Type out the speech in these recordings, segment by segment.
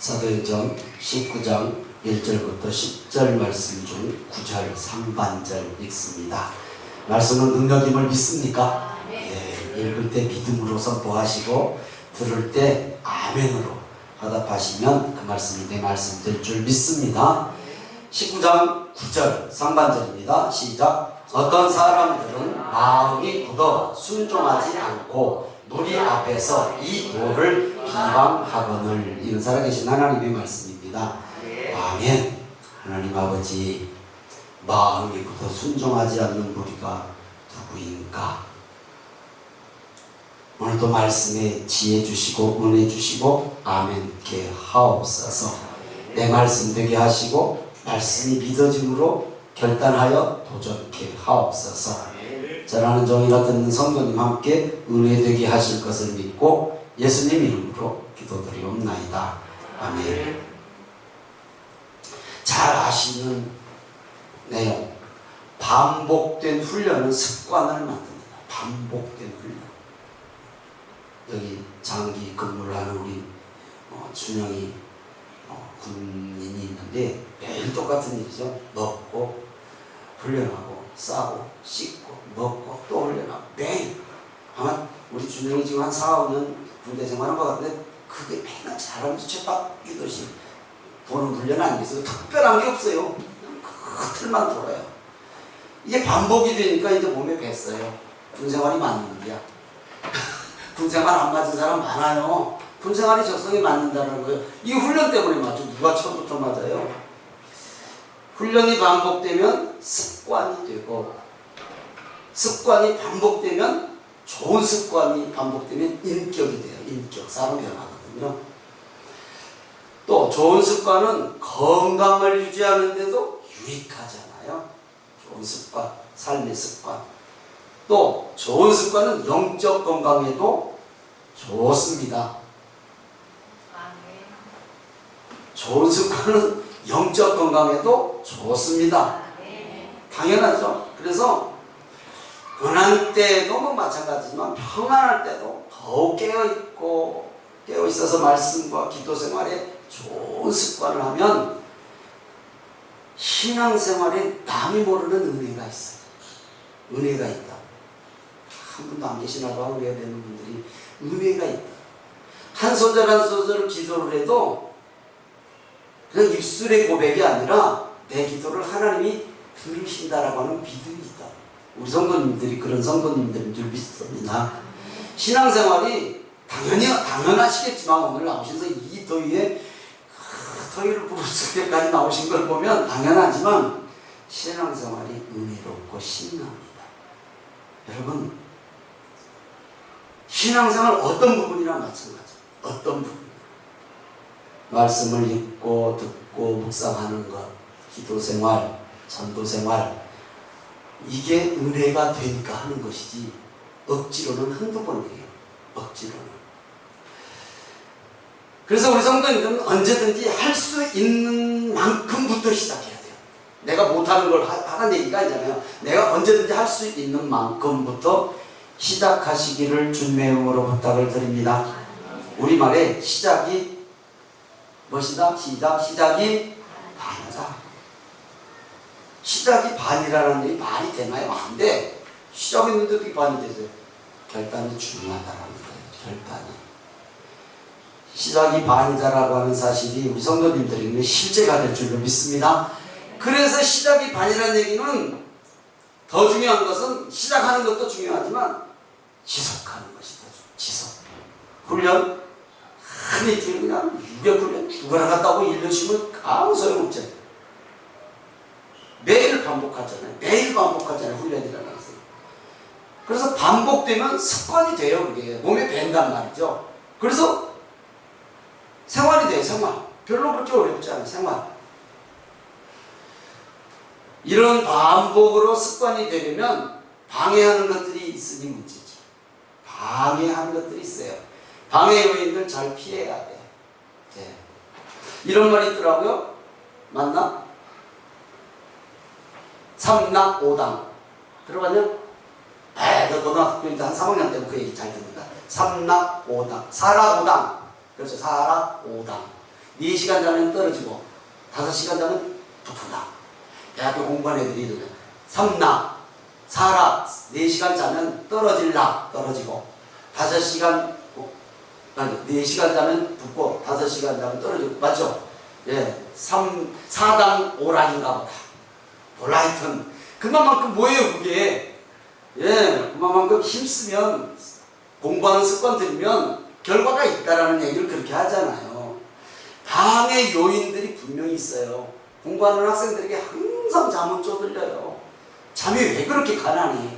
사도행전 19장 1절부터 10절 말씀 중 9절 상반절 읽습니다. 말씀은 능력임을 믿습니까? 네. 읽을 때 믿음으로 선포하시고 들을 때 아멘으로 화답하시면 그 말씀이 내 말씀 될 줄 믿습니다. 19장 9절 상반절입니다. 시작. 어떤 사람들은 마음이 굳어 순종하지 않고 무리 앞에서 이 도를 비방하거늘. 이런 살아계신 하나님의 말씀입니다. 아멘. 하나님 아버지, 마음이 굳어 순종하지 않는 무리가 누구인가? 오늘도 말씀에 지혜 주시고 은혜 주시고 아멘케 하옵소서. 내 말씀 되게 하시고 말씀이 믿어짐으로 결단하여 도전케 하옵소서. 전하는 종이라 듣는 성도님 함께 은혜되게 하실 것을 믿고 예수님 이름으로 기도드리옵나이다. 아멘. 잘 아시는 내용, 반복된 훈련은 습관을 만듭니다. 반복된 훈련. 여기 장기 근무를 하는 우리 준영이 군인이 있는데 매일 똑같은 일이죠. 먹고 훈련하고 싸고 씻고 먹고 또 훈련하고 매일. 아마 우리 준영이 지금 한 4, 5년 군대 생활한 것 같은데 그게 맨날 잘하면서 쳇밥 끼듯이 보는 훈련 아니겠어요? 특별한 게 없어요. 그냥 그 틀만 돌아요. 이게 반복이 되니까 이제 몸에 뱄어요. 군생활이 맞는 거야. 군생활 안 맞은 사람 많아요. 군생활이 적성에 맞는다는 거예요. 이 훈련 때문에 맞죠. 누가 처음부터 맞아요? 훈련이 반복되면 습관이 되고, 습관이 반복되면, 좋은 습관이 반복되면 인격이 돼요. 인격. 사람 변화거든요. 또 좋은 습관은 건강을 유지하는 데도 유익하잖아요. 좋은 습관, 삶의 습관. 또 좋은 습관은 영적 건강에도 좋습니다. 좋은 습관은 영적 건강에도 좋습니다. 당연하죠. 그래서 고난 때도 뭐 마찬가지지만 평안할 때도 더욱 깨어있어서 말씀과 기도 생활에 좋은 습관을 하면 신앙생활에 남이 모르는 은혜가 있어요. 은혜가 있다. 한 분도 안 계시나 봐. 은혜가 되는 분들이 은혜가 있다. 한 소절 한 소절 기도를 해도 그냥 입술의 고백이 아니라 내 기도를 하나님이 들으신다라고 하는 믿음이 있다. 우리 성도님들이 그런 성도님들인 줄 믿습니다. 신앙생활이 당연하시겠지만 오늘 나오셔서 이 더위에 더위를 부르실 때까지 나오신 걸 보면 당연하지만 신앙생활이 은혜롭고 신납니다. 여러분, 신앙생활 어떤 부분이나 마찬가지. 어떤 부분. 말씀을 읽고 듣고 묵상하는 것, 기도생활, 전도생활, 이게 은혜가 되니까 하는 것이지 억지로는 한두 번이에요. 억지로는. 그래서 우리 성도님들은 언제든지 할 수 있는 만큼부터 시작해야 돼요. 내가 못하는 걸 하라는 얘기가 아니잖아요. 내가 언제든지 할 수 있는 만큼부터 시작하시기를 주님의 이름으로 부탁을 드립니다. 우리말에 시작이 무엇이다? 시작이 반이다. 시작이 반이라는 얘기 말이 되나요? 안 돼. 시작했는데 어떻게 반이 되세요? 결단이 중요하다는 거예요. 결단이. 시작이 반이다라고 하는 사실이 우리 성도님들에게 실제가 될 줄로 믿습니다. 그래서 시작이 반이라는 얘기는 더 중요한 것은 시작하는 것도 중요하지만 지속하는 것이다. 지속. 훈련 한 일주일 그냥 600훈련 죽어라 갔다고 1년 쉬면 아무 소용없잖아요. 매일 반복하잖아요. 매일 반복하잖아요. 훈련이라는 것은. 그래서 반복되면 습관이 돼요. 그게 몸에 밴단 말이죠. 그래서 생활이 돼요. 생활. 별로 그렇게 어렵지 않아요. 생활. 이런 반복으로 습관이 되려면 방해하는 것들이 있으니 문제죠. 방해하는 것들이 있어요. 방해 요인들 잘 피해야 돼. 네. 이런 말이 있더라고요. 맞나? 삼락오당. 들어봤냐? 너 고등학교 한 3학년 때는 그 얘기 잘 듣는다. 삼락오당. 사락오당. 그렇죠. 사락오당. 4시간 자면 떨어지고 5시간 자면 붙는다. 대학교 공부한 애들이 이러면 삼락, 사락 4시간 자면 떨어지고 5시간 아니 4시간 자면 붙고 5시간 자면 떨어지고 맞죠? 예, 4당 오락인가 보다. 몰라 하여튼 그만큼 뭐예요 그게? 예, 그만큼 힘쓰면 공부하는 습관 들이면 결과가 있다라는 얘기를 그렇게 하잖아요. 방해 요인들이 분명히 있어요. 공부하는 학생들에게 항상 잠은 쪼들려요. 잠이 왜 그렇게 가난해?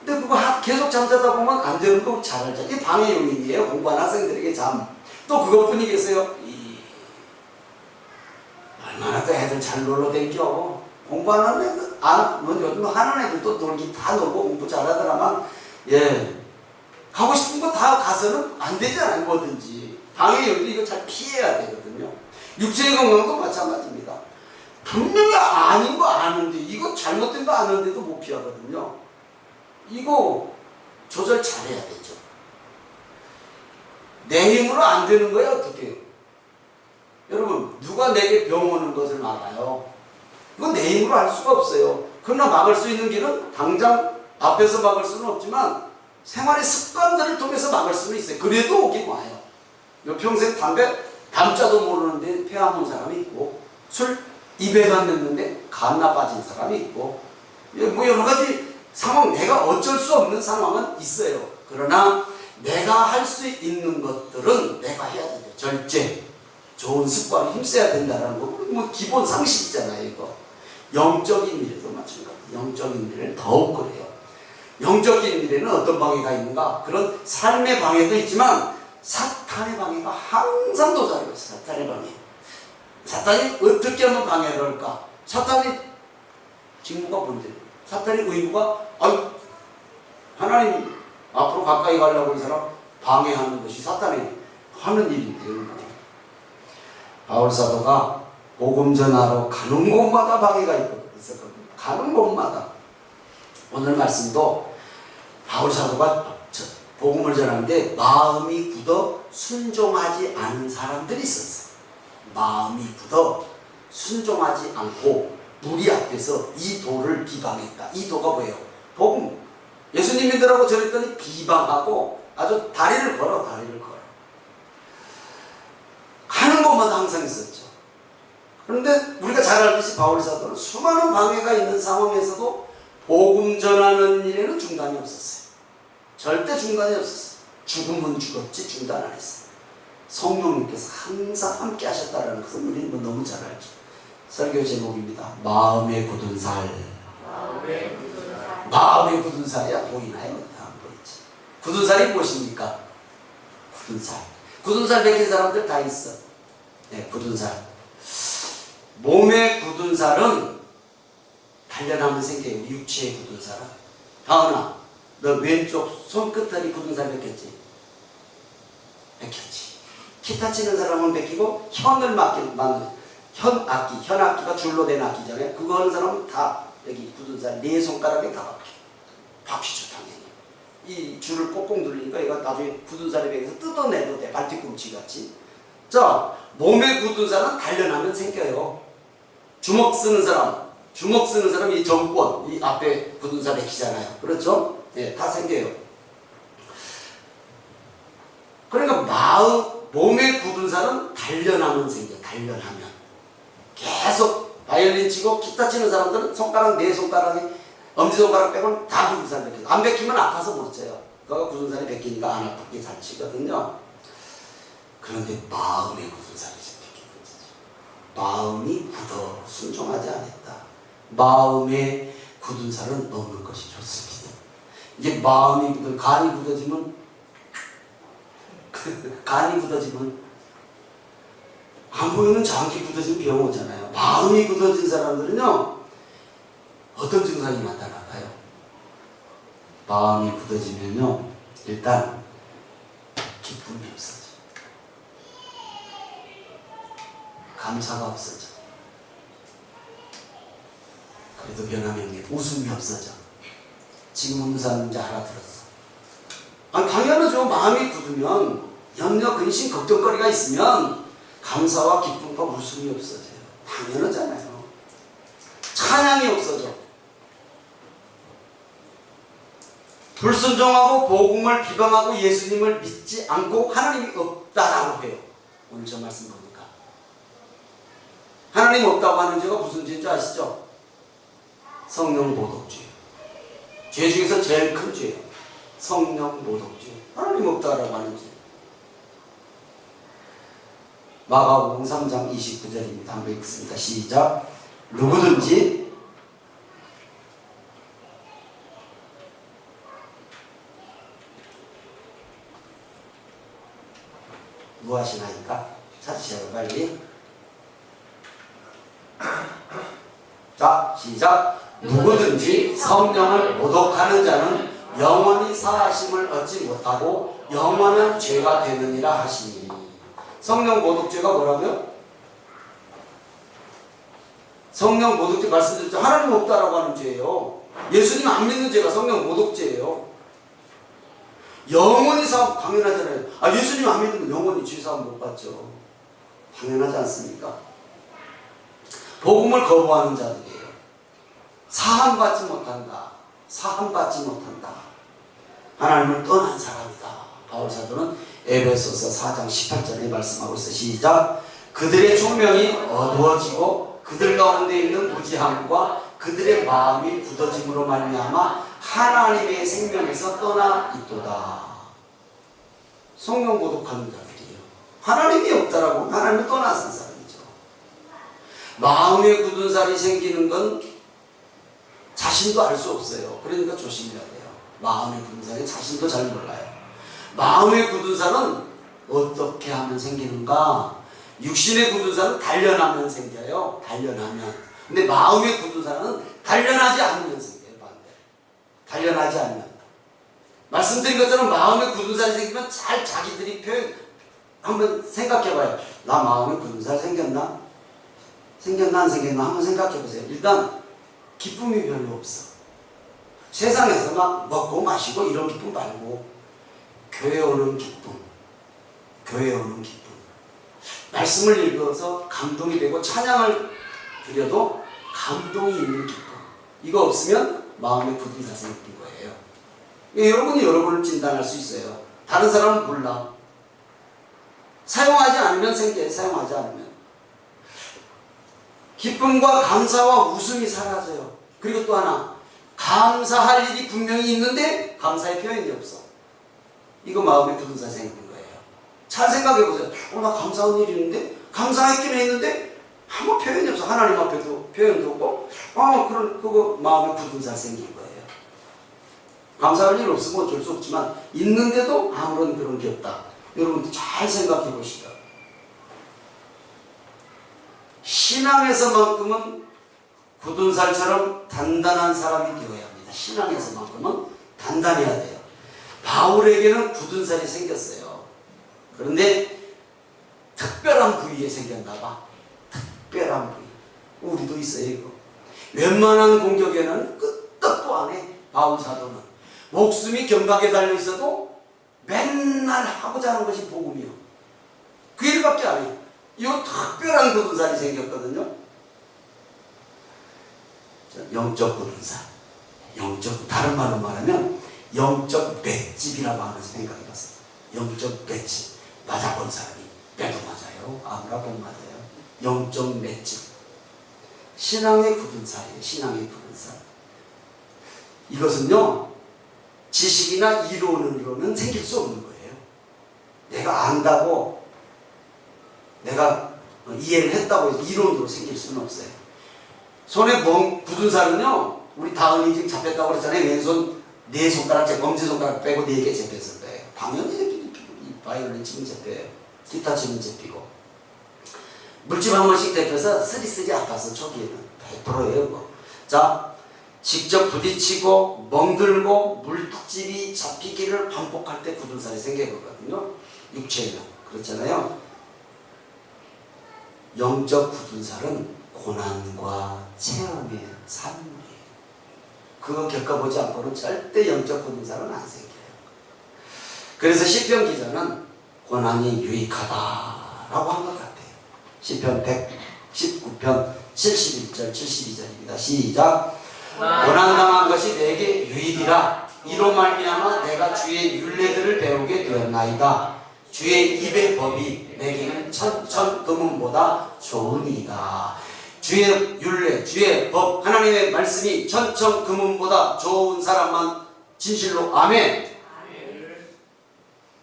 근데 그거 계속 잠자다 보면 안 되는 거 잘 알죠. 이게 방해 요인이에요. 공부하는 학생들에게 잠. 또 그것뿐이겠어요? 얼마나 또 애들 잘 놀러 댕겨. 공부하는 애들, 요즘 하는 애들도 놀기 다 놀고 공부 잘하더라만, 예. 가고 싶은 거 다 가서는 안 되잖아요. 뭐든지. 방해 요인도 이거 잘 피해야 되거든요. 육체의 건강도 마찬가지입니다. 분명히 아닌 거 아는데, 이거 잘못된 거 아는데도 못 피하거든요. 이거 조절 잘해야 되죠. 내 힘으로 안 되는 거야, 어떻게 해요? 여러분, 누가 내게 병 오는 것을 막아요? 그건 내 힘으로 할 수가 없어요. 그러나 막을 수 있는 길은 당장 앞에서 막을 수는 없지만 생활의 습관들을 통해서 막을 수는 있어요. 그래도 오긴 와요. 평생 담자도 모르는데 폐 아픈 사람이 있고, 술 입에도 안 넣는데 간 나빠진 사람이 있고, 뭐 여러 가지 상황, 내가 어쩔 수 없는 상황은 있어요. 그러나 내가 할 수 있는 것들은 내가 해야 돼요. 절제, 좋은 습관을 힘써야 된다는 거, 뭐 기본 상식이잖아요. 이거 영적인 미래도 마찬가지. 영적인 미래는 더욱 그래요. 영적인 미래는 어떤 방해가 있는가? 그런 삶의 방해도 있지만 사탄의 방해가 항상 도사리고 있어요. 사탄의 방해. 사탄이 어떻게 하면 방해를 할까? 사탄이 직무가 뭔데? 사탄의 의무가 하나님 앞으로 가까이 가려고 하는 사람 방해하는 것이 사탄이 하는 일인데요. 바울 사도가 복음 전하러 가는 곳마다 방해가 있었거든요. 가는 곳마다. 오늘 말씀도 바울 사도가 복음을 전하는데 마음이 굳어 순종하지 않은 사람들이 있었어요. 마음이 굳어 순종하지 않고 무리 앞에서 이 도를 비방했다. 이 도가 뭐예요? 복음. 예수님이더라고 저랬더니 비방하고 아주 다리를 걸어. 가는 곳마다 항상 있었죠. 그런데 우리가 잘 알듯이 바울 사도는 수많은 방해가 있는 상황에서도 복음 전하는 일에는 중단이 없었어요. 절대 중단이 없었어요. 죽으면 죽었지 중단 안 했어요. 성령님께서 항상 함께 하셨다는 것을 우리는 뭐 너무 잘 알죠. 설교 제목입니다. 마음의 굳은 살. 마음의 굳은 살이야 보이나요? 안 보이지. 굳은 살이 무엇입니까? 굳은 살. 굳은 살 베낀 사람들 다 있어. 네, 굳은 살. 몸의 굳은 살은 단련하면 생겨요. 육체의 굳은 살은. 다은아, 너 왼쪽 손끝다리 굳은 살 베꼈지? 베꼈지. 기타 치는 사람은 베끼고 현을 맞는 현악기가 줄로 된 악기잖아요. 그거 하는 사람은 다 여기 굳은 살 네 손가락에 다 박히죠. 당연히 이 줄을 꼭꼭 누르니까 얘가 나중에 굳은 살에 베껴서 뜯어내도 돼. 발뒤꿈치 같이. 자, 몸에 굳은 살은 단련하면 생겨요. 주먹 쓰는 사람 이 정권 이 앞에 굳은 살 베끼잖아요. 그렇죠? 네, 다 생겨요. 그러니까 몸에 굳은 살은 단련하면 생겨. 단련하면 계속 바이올린 치고 기타 치는 사람들은 손가락 네 손가락에 엄지손가락 빼고는 다 굳은 살 베껴요. 안 베끼면 아파서 못 쳐요. 그거 굳은 살이 베끼니까 안 아프게 잘 치거든요. 그런데 마음의 굳은 살이 베끼는 거죠. 마음이 굳어 순종하지 않았다. 마음의 굳은 살은 넘는 것이 좋습니다. 이게 마음이 간이 굳어지면 안 보이는 장기 굳어진 병 오잖아요. 마음이 굳어진 사람들은요 어떤 증상이 나타날까요? 마음이 굳어지면요 일단 기쁨이 없어져. 감사가 없어져. 그래도 변함없는 웃음이 없어져. 지금 무슨 사람인지 알아들었어. 당연하죠. 마음이 굳으면 염려, 근심, 걱정거리가 있으면 감사와 기쁨과 웃음이 없어져요. 당연하잖아요. 찬양이 없어져. 불순종하고 복음을 비방하고 예수님을 믿지 않고 하나님이 없다라고 해요. 오늘 저 말씀 보니까 하나님 없다고 하는 죄가 무슨 죄인지 아시죠? 성령 모독죄. 죄 중에서 제일 큰 죄예요. 성령 모독죄. 하나님 없다라고 하는 죄. 마가복음 3장 29절입니다. 한번 읽겠습니다. 시작. 누구든지 무엇이나니까 찾으세요. 빨리. 자, 시작. 누구든지 성령을 모독하는 자는 영원히 사하심을 얻지 못하고 영원한 죄가 되느니라 하시니. 성령 모독죄가 뭐라고요? 성령 모독죄 말씀드렸죠. 하나님 없다라고 하는 죄예요. 예수님 안 믿는 죄가 성령 모독죄예요. 영원히 사함 당연하잖아요. 예수님 안 믿으면 영원히 죄사함 못 받죠. 당연하지 않습니까? 복음을 거부하는 자들이에요. 사함받지 못한다. 사함받지 못한다. 하나님을 떠난 사람이다. 바울 사도는 에베소서 4장 18절에 말씀하고 있어. 시작. 그들의 총명이 어두워지고 그들 가운데 있는 무지함과 그들의 마음이 굳어짐으로 말미암아 하나님의 생명에서 떠나 있도다. 성령 고독하는 자들이에요. 하나님이 없다라고 하나님을 떠나선 사람이죠. 마음에 굳은 살이 생기는 건 자신도 알 수 없어요. 그러니까 조심해야 돼요. 마음에 굳은 살이 자신도 잘 몰라요. 마음에 굳은 살은 어떻게 하면 생기는가? 육신에 굳은 살은 단련하면 생겨요. 단련하면. 근데 마음에 굳은 살은 단련하지 않으면 생겨요. 반대. 단련하지 않으면. 말씀드린 것처럼 마음에 굳은 살이 생기면 잘 자기들이 표현 한번 생각해봐요. 나 마음에 굳은 살 생겼나? 생겼나 안 생겼나 한번 생각해보세요. 일단 기쁨이 별로 없어. 세상에서 막 먹고 마시고 이런 기쁨 말고 교회 오는 기쁨, 교회 오는 기쁨, 말씀을 읽어서 감동이 되고 찬양을 드려도 감동이 있는 기쁨, 이거 없으면 마음에 굳은 살이 생긴 거예요. 여러분이 여러분을 진단할 수 있어요. 다른 사람은 몰라. 사용하지 않으면 생겨요. 사용하지 않으면 기쁨과 감사와 웃음이 사라져요. 그리고 또 하나, 감사할 일이 분명히 있는데 감사의 표현이 없어. 이거 마음에 굳은 살이 생긴 거예요. 잘 생각해보세요. 나 감사한 일이 있는데 감사했긴 했는데 아무 표현이 없어. 하나님 앞에도 표현도 없고 그거 마음에 굳은 살이 생긴 거예요. 감사할 일 없으면 어쩔 수 없지만 있는데도 아무런 그런 게 없다. 여러분 잘 생각해 보시죠. 신앙에서만큼은 굳은 살처럼 단단한 사람이 되어야 합니다. 신앙에서만큼은 단단해야 돼요. 바울에게는 굳은 살이 생겼어요. 그런데 특별한 부위에 생겼나 봐. 특별한 부위. 우리도 있어요 이거. 웬만한 공격에는 끄떡도 안 해. 바울 사도는 목숨이 경각에 달려 있어도 맨날 하고자 하는 것이 복음이요. 그 일밖에 안 해요. 이거 특별한 굳은 살이 생겼거든요. 영적 굳은 살. 다른 말로 말하면 영적 맷집이라고 하는 생각이 났어요. 영적 맷집. 맞아본 사람이 빼도 맞아요. 아무나 본 맞아요. 영적 맷집. 신앙의 굳은 살이에요. 신앙의 굳은 살. 이것은요, 지식이나 이론으로는 생길 수 없는 거예요. 내가 안다고, 내가 이해를 했다고 해서 이론으로 생길 수는 없어요. 손에 굳은 살은요, 우리 다은이 지금 잡혔다고 그랬잖아요. 왼손 4손가락, 엄지손가락 빼고 4개 잡혔을 거예요. 당연히 이 바이올린 치면 잡혀요. 기타 치면 잡히고. 물집 한 번씩 잡혀서 쓰리쓰리 아파서 초기에는 100%예요. 뭐. 자, 직접 부딪히고 멍들고 물집이 잡히기를 반복할 때 굳은 살이 생기거든요. 육체에는. 그렇잖아요. 영적 굳은 살은 고난과 체험의 산물이에요. 그거 겪어보지 않고는 절대 영적 굳은 살은 안 생겨요. 그래서 시편 기자는 고난이 유익하다라고 한 것 같아요. 시편 119편 71절 72절입니다. 시작. 고난당한 것이 내게 유익이라. 이로 말미암아 내가 주의 율례들을 배우게 되었나이다. 주의 입의 법이 내게는 천천 금은보다 좋으니이다. 주의 율례, 주의 법, 하나님의 말씀이 천천 금은보다 좋은 사람만 진실로 아멘.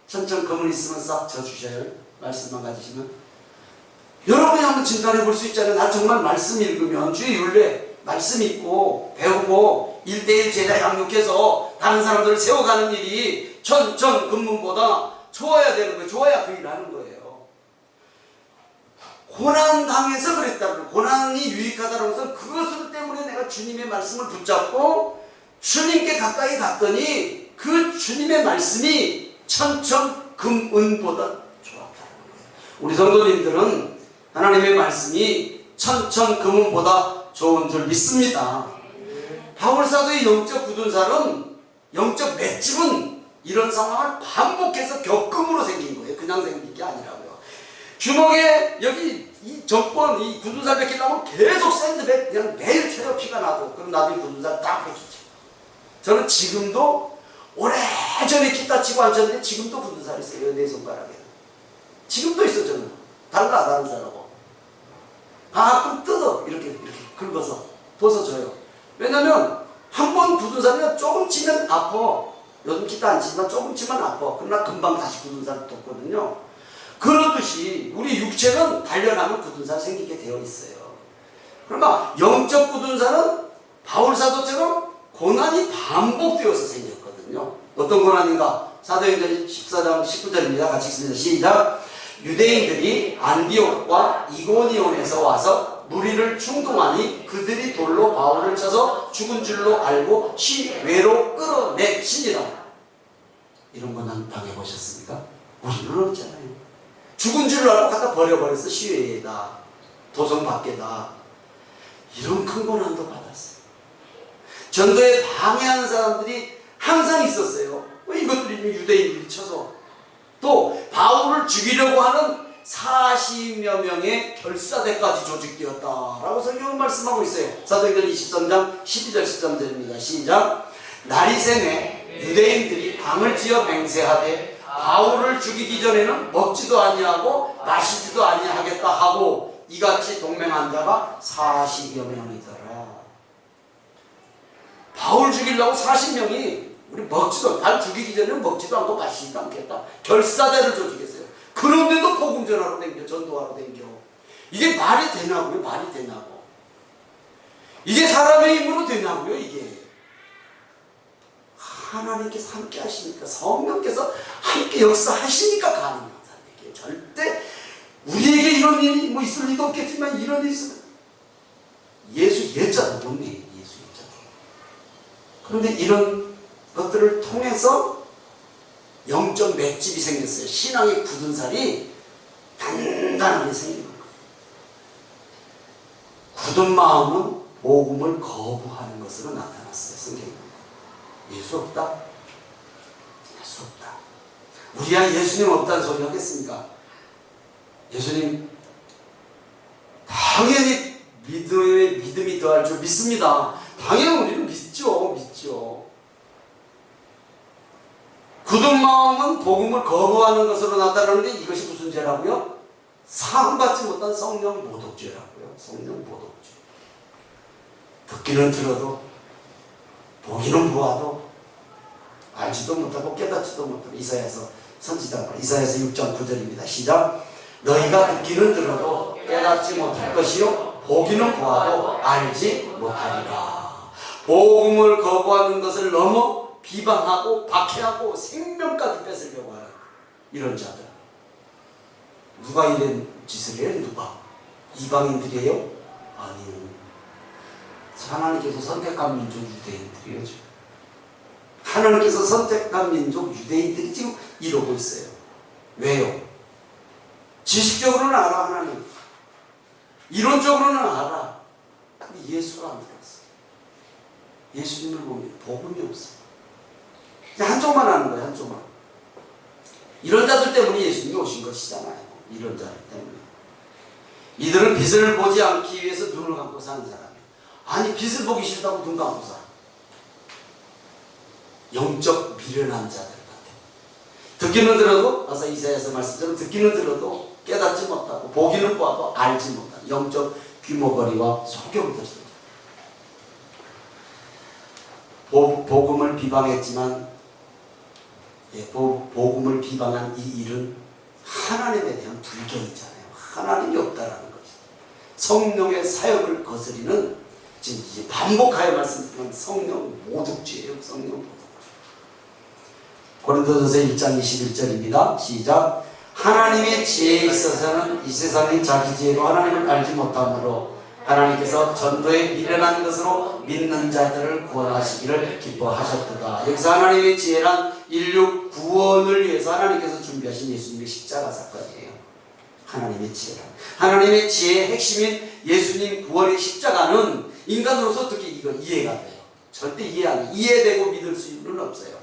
천천 금은 있으면 싹 져주셔요. 말씀만 가지시면. 여러분이 한번 진단해 볼 수 있잖아요. 나 정말 말씀 읽으면 주의 율례 말씀 읽고 배우고 1:1 제자 양육해서 다른 사람들을 세워가는 일이 천천 금문보다 좋아야 되는 거예요. 좋아야 그 일을 하는 거예요. 고난 당해서 그랬다고. 고난이 유익하다는 것은 그것을 때문에 내가 주님의 말씀을 붙잡고 주님께 가까이 갔더니 그 주님의 말씀이 천천 금은보다 좋았다는 거예요. 우리 성도님들은 하나님의 말씀이 천천 금은보다 좋은 줄 믿습니다. 바울사도의 영적 굳은살은, 영적 맷집은 이런 상황을 반복해서 겪음으로 생긴 거예요. 그냥 생긴 게 아니라고요. 주먹에 여기 이 정권, 이 굳은살 벗기려면 계속 샌드백 그냥 매일 쳐요. 피가 나도. 그럼 나도 이 굳은살 딱 벗기죠. 저는 지금도 오래전에 기타 치고 앉았는데 지금도 굳은살 있어요. 내 손가락에. 지금도 있어. 저는. 달라 다른 사람하고. 가끔 뜯어. 이렇게 긁어서 벗어줘요. 왜냐면 한 번 굳은살이 조금 치면 아파. 요즘 기타 안 치지만 조금 치면 아파. 그러나 금방 다시 굳은살 돋거든요. 그러듯이 우리 육체는 단련하면 굳은살 생기게 되어 있어요. 그러니까 영적 굳은살은 바울사도처럼 고난이 반복되어서 생겼거든요. 어떤 고난인가? 사도행전 14장 19절입니다. 같이 읽습니다. 시작. 유대인들이 안디옥과 이고니온에서 와서 무리를 충동하니 그들이 돌로 바울을 쳐서 죽은 줄로 알고 시외로 끌어내치니라. 이런 고난 당해보셨습니까? 우리는 없잖아요. 죽은 줄로 알고 갖다 버려버렸어. 시외에다, 도성 밖에다. 이런 큰 고난도 받았어요. 전도에 방해하는 사람들이 항상 있었어요. 이것들이 유대인들이 쳐서. 또 바울을 죽이려고 하는 40여 명의 결사대까지 조직되었다라고 성경은 말씀하고 있어요. 사도행전 23장 12절 13절입니다. 시작. 날이 새매 유대인들이 방을 지어 맹세하되 바울을 죽이기 전에는 먹지도 아니하고 마시지도 아니하겠다 하고 이같이 동맹한 자가 40여 명이더라. 바울 죽이려고 40명이 우리 발 죽이기 전에는 먹지도 않고 마시지도 않겠다. 결사대를 조직했어요. 그런데도 복음 전하러 댕겨, 전도하러 댕겨. 이게 말이 되냐고요? 말이 되냐고. 이게 사람의 힘으로 되냐고요? 이게. 하나님께서 함께 하시니까, 성령께서 함께 역사하시니까 가능한 사람에게. 절대 우리에게 이런 일이 뭐 있을 리도 없겠지만 이런 일이 있으면 예수 예자도 못 내. 예수 예자도. 그런데 이런 것들을 통해서 영적 맷집이 생겼어요. 신앙의 굳은 살이 단단하게 생기는 거예요. 굳은 마음은 복음을 거부하는 것으로 나타났어요. 성경에. 예수 없다? 예수 없다. 우리야 예수님 없다는 소리 하겠습니까? 예수님 당연히 믿음이 더할 줄 믿습니다. 당연히 우리는 믿죠. 굳은 마음은 복음을 거부하는 것으로 나타나는데 이것이 무슨 죄라고요? 사함받지 못한 성령 모독죄라고요. 성령 모독죄. 듣기는 들어도 보기는 보아도 알지도 못하고 깨닫지도 못하고. 이사야서 선지자가 이사야서 6장 9절입니다. 시작. 너희가 듣기는 들어도 깨닫지 못할 것이요 보기는 보아도 알지 못하리라. 복음을 거부하는 것을 넘어 비방하고 박해하고 생명까지 뺏으려고 하는 이런 자들. 누가 이런 짓을 해요? 누가? 이방인들이에요? 아니요. 하나님께서 선택한 민족 유대인들이에요. 하나님께서 선택한 민족 유대인들이 지금 이러고 있어요. 왜요? 지식적으로는 알아. 하나님. 이론적으로는 알아. 근데 예수가 안 들었어. 예수님을 보면 복음이 없어. 한쪽만 하는 거예요. 한쪽만. 이런 자들 때문에 예수님이 오신 것이잖아요. 이런 자들 때문에. 이들은 빛을 보지 않기 위해서 눈을 감고 사는 사람이에요. 아니, 빛을 보기 싫다고 눈 감고 살아. 영적 미련한 자들 같아요. 듣기는 들어도, 아까 이사야서 말씀처럼 듣기는 들어도 깨닫지 못하고, 보기는 보아도 알지 못하는 영적 귀머거리와 소경들입니다. 복음을 비방했지만, 복음을 비방한 이 일은 하나님에 대한 불경이잖아요. 하나님이 없다라는 거죠. 성령의 사역을 거스리는, 지금 이제 반복하여 말씀드리는 성령 모독죄예요. 성령 모독죄. 고린도전서 1장 21절입니다. 시작. 하나님의 지혜에 있어서는 이 세상이 자기 지혜로 하나님을 알지 못하므로 하나님께서 전도에 미련한 것으로 믿는 자들을 구원하시기를 기뻐하셨도다. 여기서 하나님의 지혜란 인류 구원을 위해서 하나님께서 준비하신 예수님의 십자가 사건이에요. 하나님의 지혜란. 하나님의 지혜의 핵심인 예수님 구원의 십자가는 인간으로서 어떻게 이거 이해가 돼요? 절대 이해되고 믿을 수는 없어요.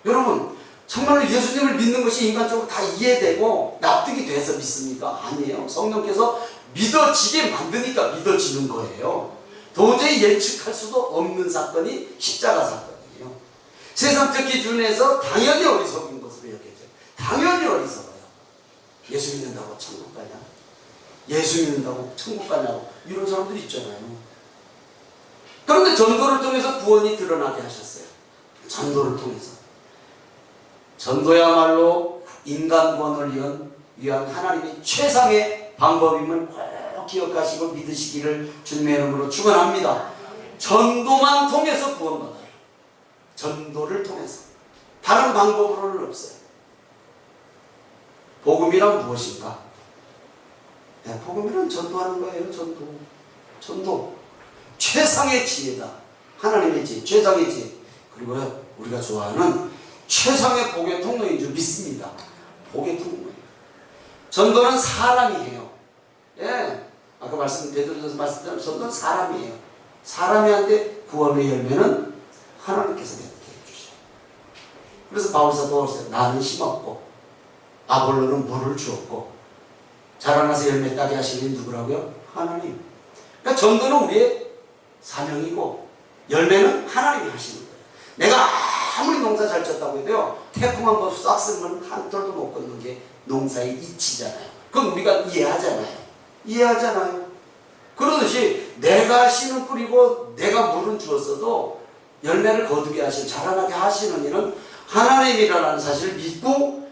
여러분, 정말로 예수님을 믿는 것이 인간적으로 다 이해되고 납득이 돼서 믿습니까? 아니에요. 성령께서 믿어지게 만드니까 믿어지는 거예요. 도저히 예측할 수도 없는 사건이 십자가 사건이에요. 세상적 기준에서 당연히 어리석은 것으로 여겨져요. 당연히 어리석어요. 예수 믿는다고 천국 가냐? 예수 믿는다고 천국 가냐고 이런 사람들 있잖아요. 그런데 전도를 통해서 구원이 드러나게 하셨어요. 전도를 통해서. 전도야말로 인간 구원을 위한 하나님의 최상의 방법임을 꼭 기억하시고 믿으시기를 주님의 이름으로 축원합니다. 전도만 통해서 구원받아요. 전도를 통해서. 다른 방법으로는 없어요. 복음이란 무엇인가? 복음이란 전도하는 거예요. 전도. 최상의 지혜다. 하나님의 지혜, 최상의 지혜. 그리고 우리가 좋아하는 최상의 복의 통로인 줄 믿습니다. 복의 통로예요. 전도는 사람이 해요. 아까 베드로전서 말씀드린 전도는 사람이에요. 사람이 한테 구원의 열매는 하나님께서 맺게 해주셔요. 그래서 바울사도 나는 심었고 아볼로는 물을 주었고 자라나서 열매 따게 하시는 누구라고요? 하나님. 그러니까 전도는 우리의 사명이고 열매는 하나님이 하시는 거예요. 내가 아무리 농사 잘 쳤다고 해도요, 태풍 한 번 싹 쓰면 한 톨도 못 걷는 게 농사의 이치잖아요. 그건 우리가 이해하잖아요. 그러듯이 내가 씨는 뿌리고 내가 물은 주었어도 열매를 거두게 하시는, 자라나게 하시는 이는 하나님이라는 사실을 믿고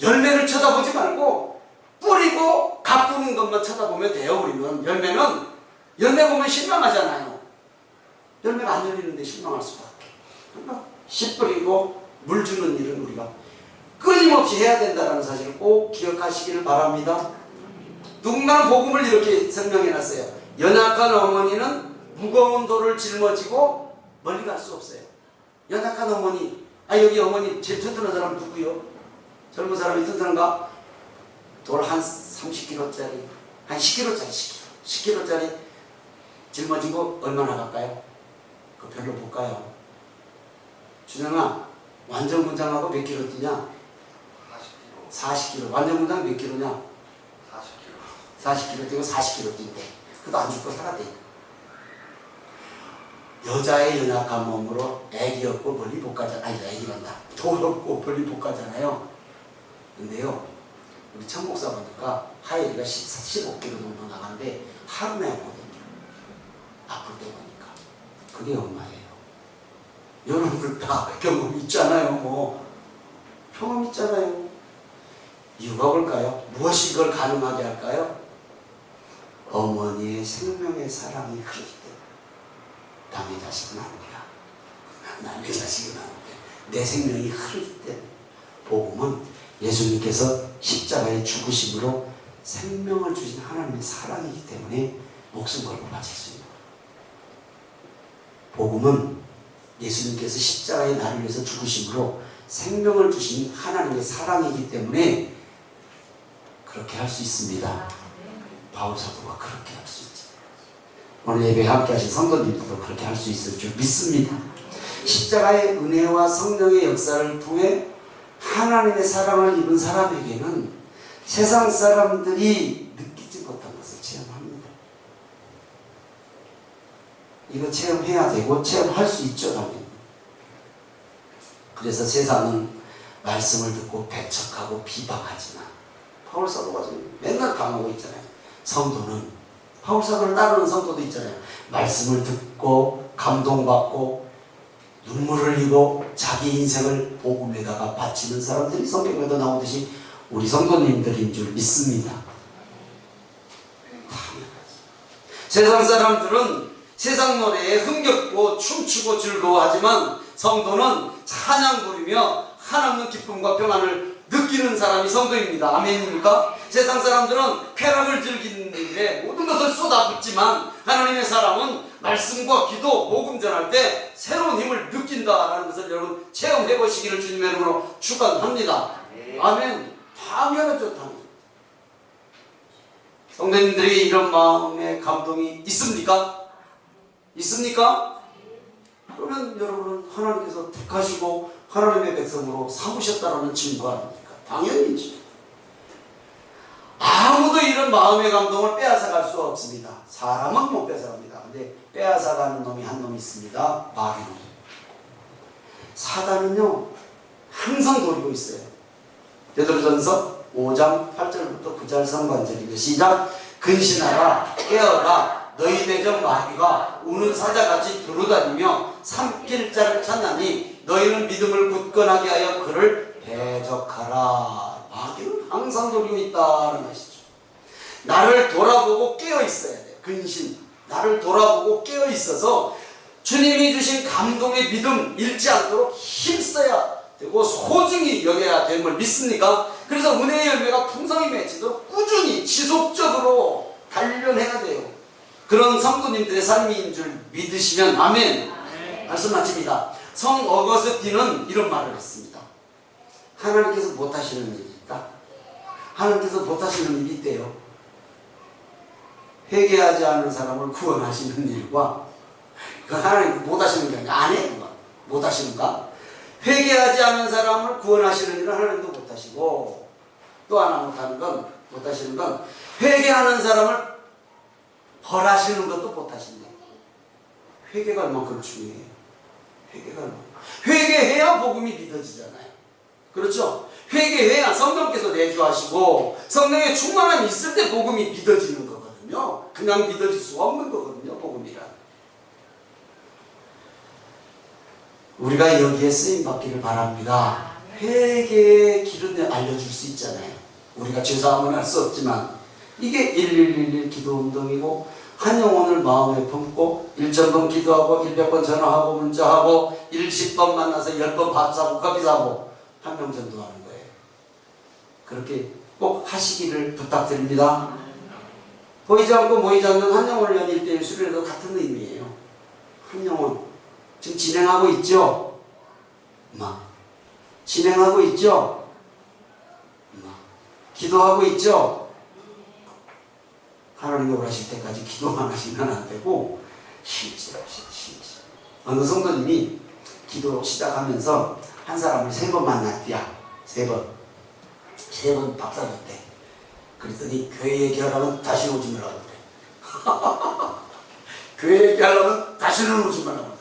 열매를 쳐다보지 말고 뿌리고 가꾸는 것만 쳐다보면 돼요. 우리는 열매 보면 실망하잖아요. 열매가 안 열리는데 실망할 수밖에. 그러니까 씨 뿌리고 물 주는 일은 우리가 끊임없이 해야 된다는 사실을 꼭 기억하시기를 바랍니다. 누군가는 복음을 이렇게 설명해놨어요. 연약한 어머니는 무거운 돌을 짊어지고 멀리 갈 수 없어요. 연약한 어머니, 여기 어머니 제일 튼튼한 사람 누구요? 젊은 사람이 튼튼한가? 돌 한 30kg짜리, 한 10kg짜리 짊어지고 얼마나 갈까요? 그거 별로 못 가요. 준영아, 완전군장하고 몇 킬로 뛰냐? 40kg. 완전군장 몇 킬로냐? 40kg 뛰고 40kg 뛴대. 그래도 안 죽고 살았대. 여자의 연약한 몸으로 애기 없고 멀리 못 가잖아. 애기란다. 돌 없고 멀리 못 가잖아요. 근데요, 우리 천목사 보니까 하이리가 15kg 정도 나가는데 하루에 오거든요. 아플 때 보니까. 그게 엄마예요. 여러분들 다 경험 있잖아요. 경험 있잖아요. 이유가 뭘까요? 무엇이 이걸 가능하게 할까요? 어머니의 생명의 사랑이 흐르기 때문에. 남의 자식은 아닙니다. 남의 자식은 아닌데 내 생명이 흐르기 때문에. 복음은 예수님께서 십자가의 죽으심으로 생명을 주신 하나님의 사랑이기 때문에 목숨 걸고 바칠 수 있는 거예요. 복음은 예수님께서 십자가의 나를 위해서 죽으심으로 생명을 주신 하나님의 사랑이기 때문에 그렇게 할 수 있습니다. 바울사도가 그렇게 할 수 있죠. 오늘 예배에 함께 하신 성도님들도 그렇게 할 수 있을 줄 믿습니다. 십자가의 은혜와 성령의 역사를 통해 하나님의 사랑을 입은 사람에게는 세상 사람들이 느끼지 못한 것을 체험합니다. 이거 체험해야 되고 체험할 수 있죠, 당연히. 그래서 세상은 말씀을 듣고 배척하고 비방하지만 바울 사도가 지금 맨날 강하고 있잖아요. 성도는 바울 사도를 따르는 성도도 있잖아요. 말씀을 듣고 감동받고 눈물을 흘리고 자기 인생을 복음에다가 바치는 사람들이 성경에도 나오듯이 우리 성도님들인 줄 믿습니다. 세상 사람들은 세상 노래에 흥겹고 춤추고 즐거워하지만 성도는 찬양 부르며 한없는 기쁨과 평안을 느끼는 사람이 성도입니다. 아멘입니까? 세상 사람들은 쾌락을 즐기는 일에 모든 것을 쏟아붓지만 하나님의 사람은 말씀과 기도, 복음 전할 때 새로운 힘을 느낀다라는 것을 여러분 체험해 보시기를 주님의 이름으로 축원합니다. 아멘. 당연하죠, 당연. 성도님들이 이런 마음의 감동이 있습니까? 있습니까? 그러면 여러분은 하나님께서 택하시고 하나님의 백성으로 삼으셨다라는 증거 아닙니까? 당연히지. 아무도 이런 마음의 감동을 빼앗아갈 수 없습니다. 사람은 못 빼앗아갑니다. 근데 빼앗아가는 놈이 한 놈 있습니다. 마귀. 사단은요 항상 노리고 있어요. 베드로전서 5장 8절부터 9절 상반절입니다. 시작. 근신하라 깨어라 너희 대적 마귀가 우는 사자같이 두루다니며 삼킬 자를 찾나니 너희는 믿음을 굳건하게 하여 그를 대적하라. 마귀는 항상 노리고 있다는 것이죠. 나를 돌아보고 깨어 있어야 돼요. 근신. 나를 돌아보고 깨어 있어서 주님이 주신 감동의 믿음 잃지 않도록 힘써야 되고 소중히 여겨야 됨을 믿습니까? 그래서 은혜의 열매가 풍성히 맺히도록 꾸준히 지속적으로 단련해야 돼요. 그런 성도님들의 삶인 줄 믿으시면 아멘. 말씀 마칩니다. 성 어거스틴은 이런 말을 했습니다. 하나님께서 못하시는 일이 있다. 하나님께서 못하시는 일이 있대요. 회개하지 않는 사람을 구원하시는 일과 하나님 못하시는 게 아니라 안 해요. 못하시는가? 회개하지 않는 사람을 구원하시는 일은 하나님도 못하시고 또 하나 못하시는 건 회개하는 사람을 벌하시는 것도 못하신다. 회개가 얼만큼 중요해요. 회개해야 복음이 믿어지잖아요. 그렇죠? 회개해야 성령께서 내주하시고 성령의 충만함이 있을 때 복음이 믿어지는 거거든요. 그냥 믿어질 수 없는 거거든요. 복음이란. 우리가 여기에 쓰임받기를 바랍니다. 회개의 길은 알려줄 수 있잖아요. 우리가 죄사함은 할 수 없지만 이게 1111 기도운동이고 한 영혼을 마음에 품고 1,000번 기도하고 100번 전화하고 문자하고 10번 만나서 10번 밥 사고 커피 사고 한 명 전도하는 거예요. 그렇게 꼭 하시기를 부탁드립니다. 보이지 않고 모이지 않는 한 영혼을 연일 때의 수련도 같은 의미예요. 한 영혼 지금 진행하고 있죠? 진행하고 있죠? 기도하고 있죠? 하나님이 오라실 때까지 기도만 하시면 안 되고 실질합시다. 어느 성도님이 기도 시작하면서 한 사람을 3번 만났대야. 3번 밥 사줬대. 그랬더니 교회 얘기하려면 다시 오지 말라고 그래. 교회 얘기하려면 다시는 오지 말라고 그래.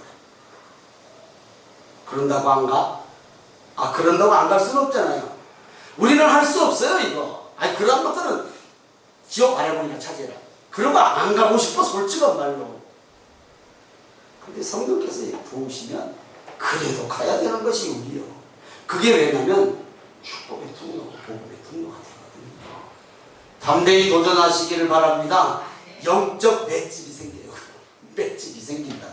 그런다고 안 가? 그런다고 안 갈 수는 없잖아요. 우리는 할 수 없어요, 이거. 그런 것들은 지옥 바라보니까 차지해라. 그런 거 안 가고 싶어, 솔직한 말로. 근데 성령께서 부으시면 그래도 가야 되는 것이 우리요. 그게 왜냐면 축복의 통로고 복음의 통로가 되거든요. 담대히 도전하시기를 바랍니다. 영적 맷집이 생겨요. 맷집이 생긴다.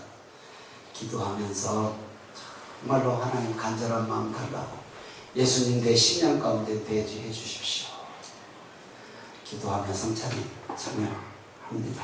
기도하면서 정말로 하나님 간절한 마음 달라고 예수님 내 심령 가운데 대주해 주십시오. 기도하며 성찬에 참여합니다.